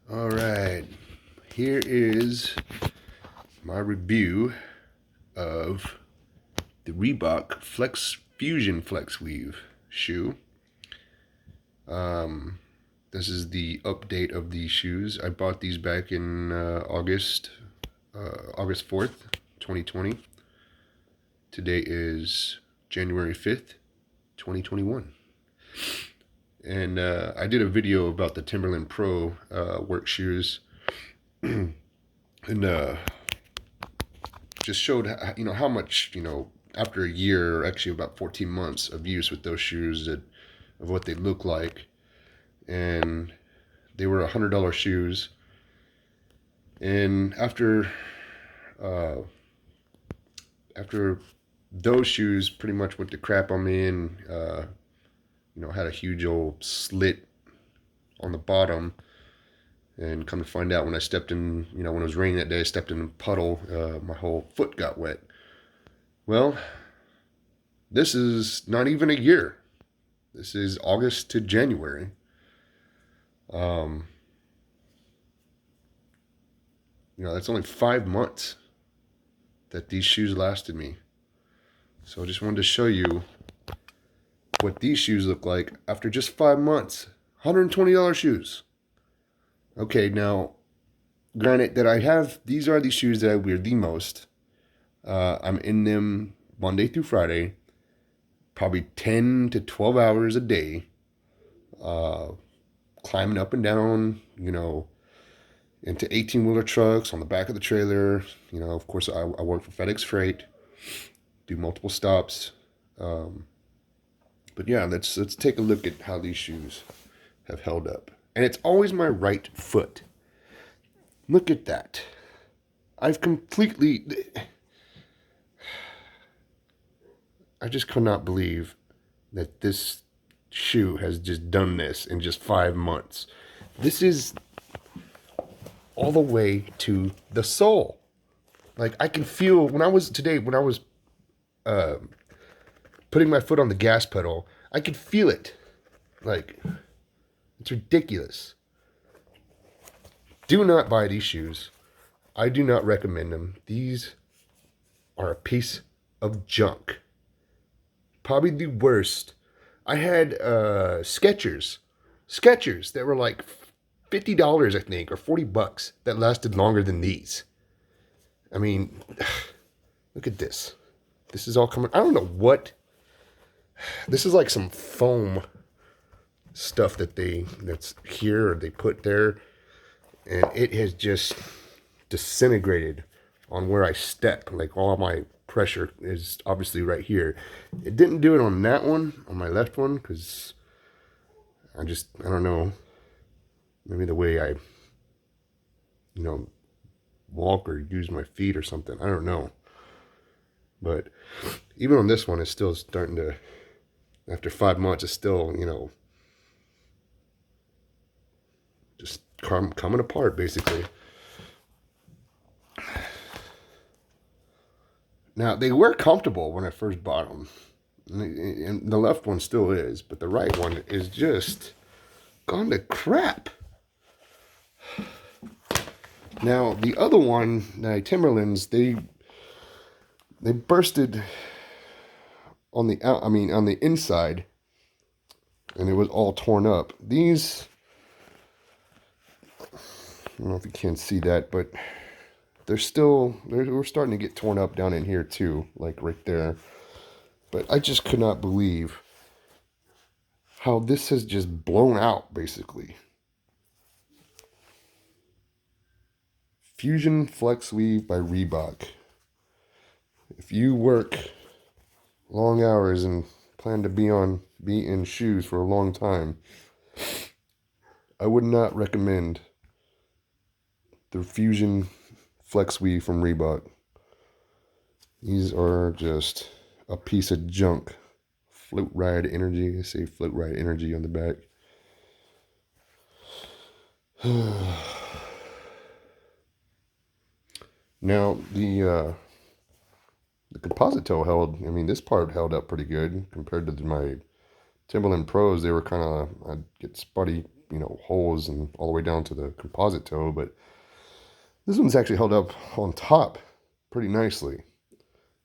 All right, here is my review of the Reebok Flex Fusion Flexweave shoe. Um, this is the update of these shoes. I bought these back in August 4th, 2020. Today is January 5th, 2021. And I did a video about the Timberland Pro work shoes, and just showed how much after a year, or actually about 14 months of use with those shoes, of what they look like. And they were $100 shoes. And uh, after those shoes pretty much went to crap on me, and had a huge old slit on the bottom. And come to find out, when I stepped in, when it was raining that day, I stepped in a puddle. My whole foot got wet. Well, this is not even a year. This is August to January. That's only 5 months that these shoes lasted me. So I just wanted to show you what these shoes look like after just 5 months. $120 shoes. Okay, now, granted that these are the shoes that I wear the most. I'm in them Monday through Friday, probably 10 to 12 hours a day, climbing up and down, into 18-wheeler trucks on the back of the trailer. Of course, I work for FedEx Freight, do multiple stops. But yeah, let's take a look at how these shoes have held up. And it's always my right foot. Look at that. I just could not believe that this shoe has just done this in just 5 months. This is all the way to the sole. Like, I can feel when I was putting my foot on the gas pedal, I could feel it. Like, it's ridiculous. Do not buy these shoes. I do not recommend them. These are a piece of junk. Probably the worst. I had Skechers that were like $50, I think, or $40, that lasted longer than these. I mean, look at this. This is all coming. I don't know what. This is like some foam stuff that's here, or they put there, and it has just disintegrated on where I step. Like, all my pressure is obviously right here. It didn't do it on that one, on my left one, because I don't know. Maybe the way I, walk or use my feet or something. I don't know. But even on this one, it's still starting to, after 5 months, it's still, just coming apart, basically. Now, they were comfortable when I first bought them. And the left one still is, but the right one is just gone to crap. Now, the other one, the Timberlands, they bursted on the inside, and it was all torn up. These, I don't know if you can see that, but we're starting to get torn up down in here too, like right there. But I just could not believe how this has just blown out, basically. Fusion Flexweave by Reebok. If you work long hours and plan to be in shoes for a long time, I would not recommend the Fusion Flexweave from Reebok. These are just a piece of junk. Float Ride Energy. They say Float Ride Energy on the back. Now, the composite toe this part held up pretty good compared to my Timberland Pros. They were kind of, I'd get spotty you know, holes and all the way down to the composite toe, but this one's actually held up on top pretty nicely.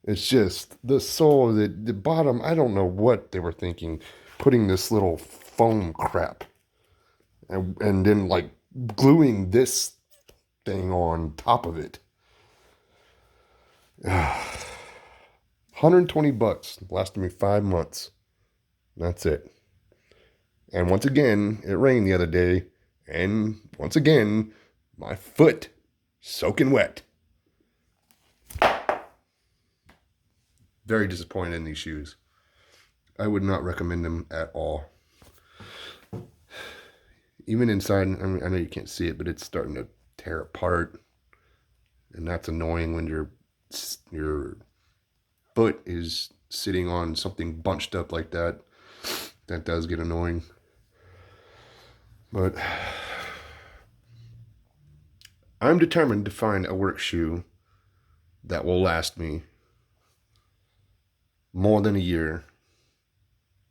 It's just the sole, the bottom, I don't know what they were thinking, putting this little foam crap and then like gluing this thing on top of it. $120, lasted me 5 months. That's it. And once again, it rained the other day, and once again, my foot soaking wet. Very disappointed in these shoes. I would not recommend them at all. Even inside, I mean, I know you can't see it, but it's starting to tear apart. And that's annoying when your foot is sitting on something bunched up like that. That does get annoying. But I'm determined to find a work shoe that will last me more than a year,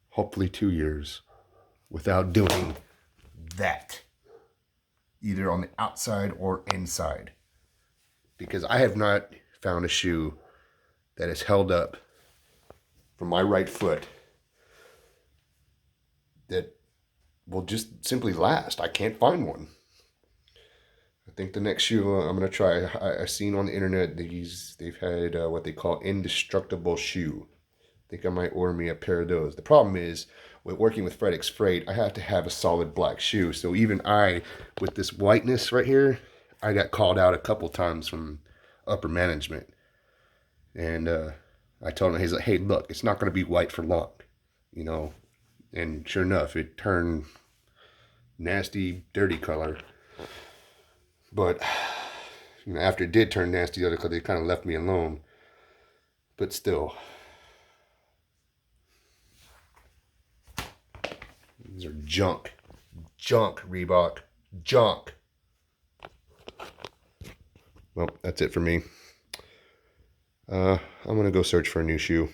hopefully 2 years, without doing that, either on the outside or inside. Because I have not found a shoe that is held up for my right foot that will just simply last. I can't find one. I think the next shoe I'm going to try, I've seen on the internet, they've had what they call indestructible shoe. I think I might order me a pair of those. The problem is, with working with FedEx Freight, I have to have a solid black shoe. So even with this whiteness right here, I got called out a couple times from upper management. And I told him, he's like, hey, look, it's not going to be white for long, you know. And sure enough, it turned nasty, dirty color. But you know, after it did turn nasty, they kind of left me alone. But still, these are junk, Reebok, junk. Well, that's it for me. I'm gonna go search for a new shoe.